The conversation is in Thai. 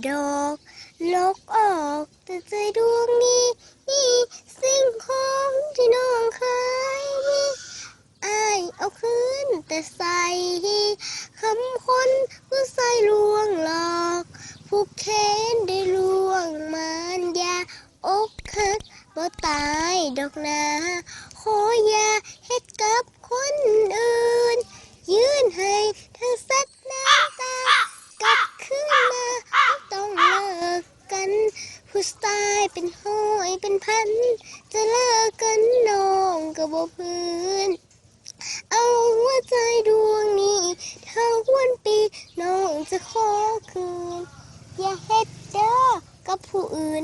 ดอกลกออกแต่ใจดวงนี้นี่สิ่งของที่น้องเคยมีอ้ายเอาคืนแต่ใส่คำคนผู้ใส่ลวงหลอกผู้เค้นได้ลวงมันยาอกหักบ่ตายดอกนาขออย่าเฮ็ดกับคนอื่นยืนให้ทั้งสัตว์น้ำตากลับคืนมาต้องเลิกกันผู้ชายเป็นห้อยเป็นพันจะเลิกกันน้องก็บ่พื้นเอาหัวใจดวงนี้เท่าวันปีน้องจะขอคืนอย่าเฮ็ดเด้อกับผู้อื่น